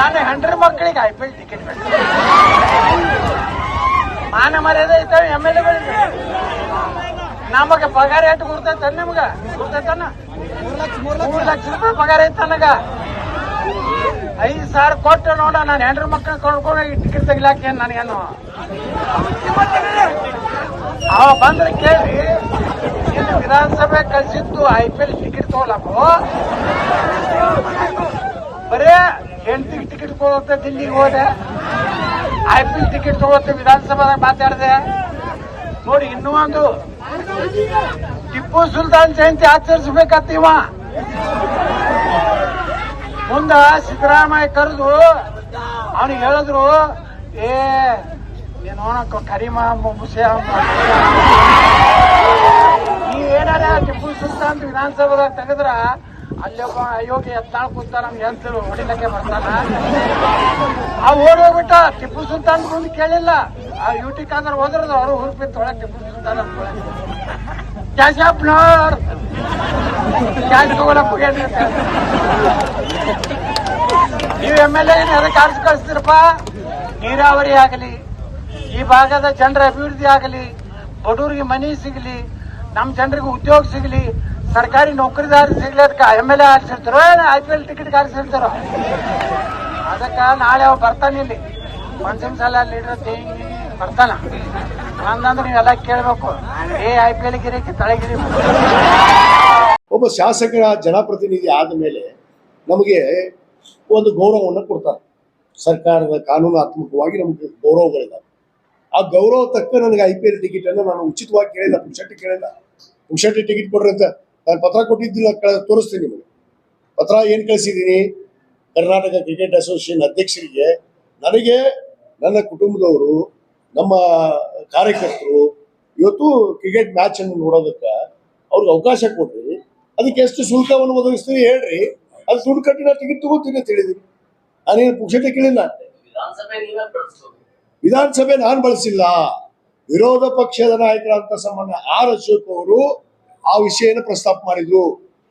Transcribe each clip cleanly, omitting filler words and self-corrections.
ನನ್ನ ಹೆಂಡ್ರ ಮಕ್ಕಳಿಗೆ IPL ticket ಬೇಕು. ಮಾನ ಮರ್ಯಾದೆ ಐತಾವ MLA ನಮಗ ಪಗಾರ ಎಷ್ಟು ಕೊಡ್ತೈತ ನಿಮ್ಗ ಕೊಡ್ತೈತನ 3 ಲಕ್ಷ ರೂಪಾಯಿ ಪಗಾರ ಐತ ನನಗ 5,000 ಕೊಟ್ಟು ನೋಡ ನಾನು ಹೆಂಡ್ರ ಮಕ್ಕಳ ಕೊಂಡ್ಕೊಂಡು ಟಿಕೆಟ್ ತೆಗಿಲಾಕ ನನಗೇನು ಅವ ಬಂದ್ರೆ ಕೇಳಿ ಇನ್ನು ವಿಧಾನಸಭೆ ಕಳ್ಸಿತ್ತು IPL ಟಿಕೆಟ್ ತಗೊಳಕು ಬರೇ ಹೆಂಡತಿಗೆ ಟಿಕೆಟ್ ತಗೊಳುತ್ತೆ ದಿಲ್ಲಿಗೆ ಹೋದೆ IPL ಟಿಕೆಟ್ ತಗೊಳುತ್ತೆ ವಿಧಾನಸಭಾದಾಗ ಮಾತಾಡಿದೆ ನೋಡಿ. ಇನ್ನೂ ಒಂದು ಟಿಪ್ಪು ಸುಲ್ತಾನ್ ಜಯಂತಿ ಆಚರಿಸಬೇಕಂತ ಇವ ಮುಂದ ಸಿದ್ದರಾಮಯ್ಯ ಕರೆದು ಅವನಿಗೆ ಹೇಳಿದ್ರು, ನೀನು ಕರೀಮ ಮುಸೆ ನೀ ಏನಾರ ಟಿಪ್ಪು ಸುಲ್ತಾನ್ ವಿಧಾನಸಭಾದಾಗ ತೆಗೆದ್ರ ಅಲ್ಲೊಬ್ಬ ಅಯೋಗ್ಯ ಎತ್ತಾಳ ಕೂತ ನಮ್ಗೆ ಹೆಂತರು ಹೊಡಿಲಕ್ಕೆ ಬರ್ತಾನ. ಆ ಓಡೋಗ್ಬಿಟ್ಟ ಟಿಪ್ಪು ಸುಲ್ತಾನ್ ಮುಂದೆ ಕೇಳಿಲ್ಲ. ಆ ಯುಟಿ ಕಾದ್ರ ಹೋದ್ರದು ಅವರು ಹುರುಪಿತ್ತು ಒಳಗೆ ಟಿಪ್ಪು ಸುಲ್ತಾನ್ ಕ್ಯಾಶ್ ಆಪ್ನರ್ ಕ್ಯಾಶ್ ತಗೊಳಕ್ ಹೋಗ್ಯಾಡ್ರಿ. ನೀವು MLA ಅದಕ್ಕೆ ಆರಿಸಿ ಕಳಿಸ್ತೀರಪ್ಪ. ನೀರಾವರಿ ಆಗಲಿ, ಈ ಭಾಗದ ಜನರ ಅಭಿವೃದ್ಧಿ ಆಗಲಿ, ಬಡವರಿಗೆ ಮನಿ ಸಿಗಲಿ, ನಮ್ಮ ಜನರಿಗೆ ಉದ್ಯೋಗ ಸಿಗಲಿ, ಸರ್ಕಾರಿ ನೌಕರಿದಾರಿ ಸಿಗ್ಲಿ, ಅದಕ್ಕೆ MLA ಆರಿಸಿರ್ತಾರೋ IPL ಟಿಕೆಟ್ ಆರಿಸಿರ್ತಾರೋ. ಅದಕ್ಕೆ ನಾಳೆ ಅವ್ ಬರ್ತಾನೆ ಇಲ್ಲಿ ಮನ್ಸಿನ ಸಲ ಲೀಡರ್ ಬರ್ತಾನ ಅಂದಂದ್ರೆ ನೀವೆಲ್ಲ ಕೇಳ್ಬೇಕು. IPL ಗಿರಿಕಿ ತಳಗಿರಿ. ಒಬ್ಬ ಶಾಸಕರ ಜನಪ್ರತಿನಿಧಿ ಆದ ಮೇಲೆ ನಮಗೆ ಒಂದು ಗೌರವವನ್ನು ಕೊಡ್ತಾರೆ. ಸರ್ಕಾರದ ಕಾನೂನಾತ್ಮಕವಾಗಿ ನಮಗೆ ಗೌರವಗಳಿದ್ದಾವೆ. ಆ ಗೌರವ ತಕ್ಕ ನನಗೆ IPL ಟಿಕೆಟ್ ಅನ್ನು ನಾನು ಉಚಿತವಾಗಿ ಕೇಳಿಲ್ಲ, ಪುಕ್ಷಟಿ ಕೇಳಿಲ್ಲ. ಪುಕ್ಷಟಿ ಟಿಕೆಟ್ ಕೊಡ್ರಿ ಅಂತ ನಾನು ಪತ್ರ ಕೊಟ್ಟಿದ್ದಿಲ್ಲ, ತೋರಿಸ್ತೀನಿ ನಿಮಗೆ. ಪತ್ರ ಏನು ಕಳಿಸಿದ್ದೀನಿ ಕರ್ನಾಟಕ ಕ್ರಿಕೆಟ್ ಅಸೋಸಿಯೇಷನ್ ಅಧ್ಯಕ್ಷರಿಗೆ. ನನಗೆ ನನ್ನ ಕುಟುಂಬದವರು, ನಮ್ಮ ಕಾರ್ಯಕರ್ತರು ಇವತ್ತು ಕ್ರಿಕೆಟ್ ಮ್ಯಾಚ್ ಅನ್ನು ನೋಡೋದಕ್ಕೆ ಅವ್ರಿಗೆ ಅವಕಾಶ ಕೊಡ್ರಿ, ಅದಕ್ಕೆ ಎಷ್ಟು ಶುಲ್ಕವನ್ನು ಒದಗಿಸ್ತೀವಿ ಹೇಳ್ರಿ, ಅದು ದುಡ್ಡು ಕಟ್ಟಿ ನಾನು ಟಿಕೆಟ್ ತಗೋತೀನಿ ಅಂತ ಹೇಳಿದ್ದೀನಿ. ನಾನೇನು ಪುಕ್ಷಟಿ ಕೇಳಿಲ್ಲ. ವಿಧಾನಸಭೆ ನಾನು ಬಳಸಿಲ್ಲ. ವಿರೋಧ ಪಕ್ಷದ ನಾಯಕರಾದಂತ ಸಾಮಾನ್ಯ ಅಶೋಕ್ ಅವರು ಆ ವಿಷಯನ ಪ್ರಸ್ತಾಪ ಮಾಡಿದ್ರು.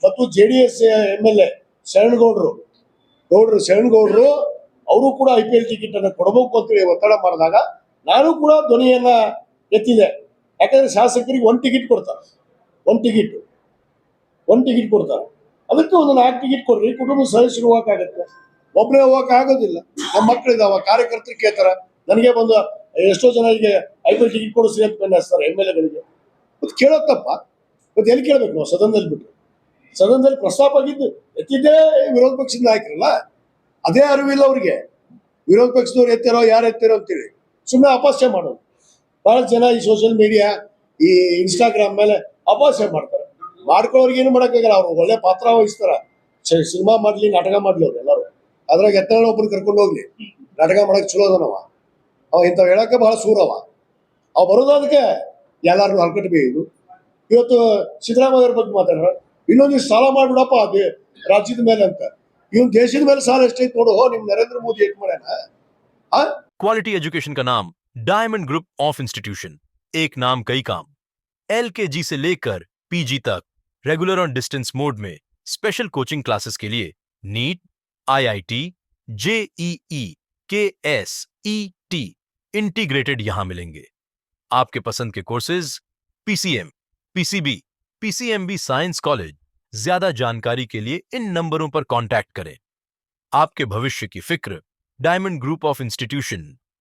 ಮತ್ತು JDS MLA ಶರಣಗೌಡರು ಅವರು ಕೂಡ IPL ಟಿಕೆಟ್ ಅನ್ನು ಕೊಡಬೇಕು ಅಂತೇಳಿ ಒತ್ತಡ ಮಾಡಿದಾಗ ನಾನು ಕೂಡ ಧ್ವನಿಯನ್ನ ಎತ್ತಿದೆ. ಯಾಕಂದ್ರೆ ಶಾಸಕರಿಗೆ ಒಂದು ಟಿಕೆಟ್ ಕೊಡ್ತಾರೆ, ಒಂದು ಟಿಕೆಟ್ ಕೊಡ್ತಾರೆ. ಅದಕ್ಕೆ ಒಂದು 4 ಟಿಕೆಟ್ ಕೊಡ್ರಿ, ಕುಟುಂಬ ಸದಸ್ಯರು ಹೋಗಕ್ಕಾಗತ್ತೆ. ಒಬ್ಬನೇ ಹೋಗಕ್ ಆಗೋದಿಲ್ಲ. ನಮ್ಮ ಮಕ್ಕಳಿದಾವ, ಕಾರ್ಯಕರ್ತರು ಕೇಳ್ತಾರ. ನನಗೆ ಬಂದು ಎಷ್ಟೋ ಜನ ಈಗ IPL ಟಿಕೆಟ್ ಕೊಡಿಸ್ರಿ ಅಂತ ಬೆನ್ನಸ್ತಾರೆ MLAಗಳಿಗೆ. ಮತ್ತೆ ಕೇಳೋದ್ ತಪ್ಪ? ಮತ್ತೆ ಎಲ್ಲಿ ಕೇಳ್ಬೇಕು ನಾವು? ಸದನದಲ್ಲಿ ಬಿಟ್ಟು ಸದನದಲ್ಲಿ ಪ್ರಸ್ತಾಪ ಆಗಿದ್ದು ಎತ್ತಿದ್ದೇ ವಿರೋಧ ಪಕ್ಷದ ನಾಯಕರಲ್ಲ. ಅದೇ ಅರಿವಿಲ್ಲ ಅವ್ರಿಗೆ. ವಿರೋಧ ಪಕ್ಷದವ್ರು ಎತ್ತಾರೋ ಯಾರು ಎತ್ತಾರೋ ಅಂತೇಳಿ ಸುಮ್ಮನೆ ಅಪಹಾಸ್ಯ ಮಾಡೋದು. ಬಹಳ ಜನ ಈ ಸೋಷಿಯಲ್ ಮೀಡಿಯಾ, ಈ ಇನ್ಸ್ಟಾಗ್ರಾಮ್ ಮೇಲೆ ಅಪಹಾಸ್ಯ ಮಾಡ್ತಾರೆ. ಮಾಡ್ಕೊಳ್ಳೋರ್ಗೆ ಏನು ಮಾಡೋಕ್ಕಾಗಲ್ಲ. ಅವ್ರು ಒಳ್ಳೆ ಪಾತ್ರ ವಹಿಸ್ತಾರ. ಸಿನಿಮಾ ಮಾಡ್ಲಿ, ನಾಟಕ ಮಾಡ್ಲಿ, ಅವ್ರು ಎಲ್ಲರೂ ಅದ್ರಾಗ ಎತ್ತಳ ಒಬ್ರು ಕರ್ಕೊಂಡು ಹೋಗ್ಲಿ. ನಾಟಕ ಮಾಡಕ್ ಚಲೋ ಅದನವ. ಅವ ಇಂಥವ್ ಹೇಳಕ್ಕೆ ಬಹಳ ಸೂರವ. ಅವ್ ಬರೋದಕ್ಕೆ ಎಲ್ಲಾರು ಹಲ್ಕಟ್ಟು ಬೇಯುದು. ಇವತ್ತು ಸಿದ್ದರಾಮಯ್ಯ ಬಗ್ಗೆ ಮಾತಾಡ್ರ, ಇನ್ನೊಂದಿಷ್ಟು ಸಾಲ ಮಾಡ್ಬಿಡಪ್ಪ ಅದೇ ರಾಜ್ಯದ ಮೇಲೆ ಅಂತ. ಇವನ್ ದೇಶದ ಮೇಲೆ ಸಾಲ ಎಷ್ಟೈತೆ ನೋಡು. ನಿಮ್ ನರೇಂದ್ರ ಮೋದಿ ಏಟ್ ಮಾಡ್ಯಾನ. क्वालिटी एजुकेशन का नाम डायमंड ग्रुप ऑफ इंस्टीट्यूशन। एक नाम कई काम। LKG से लेकर PG तक रेगुलर और डिस्टेंस मोड में स्पेशल कोचिंग क्लासेस के लिए NEET, IIT, JEE, KS, ET integrated यहां मिलेंगे। आपके पसंद के courses PCM, PCB, PCMB science college. ज्यादा जानकारी के लिए इन नंबरों पर कांटेक्ट करें। आपके भविष्य की फिक्र डायमंड ग्रुप ऑफ इंस्टीट्यूशन।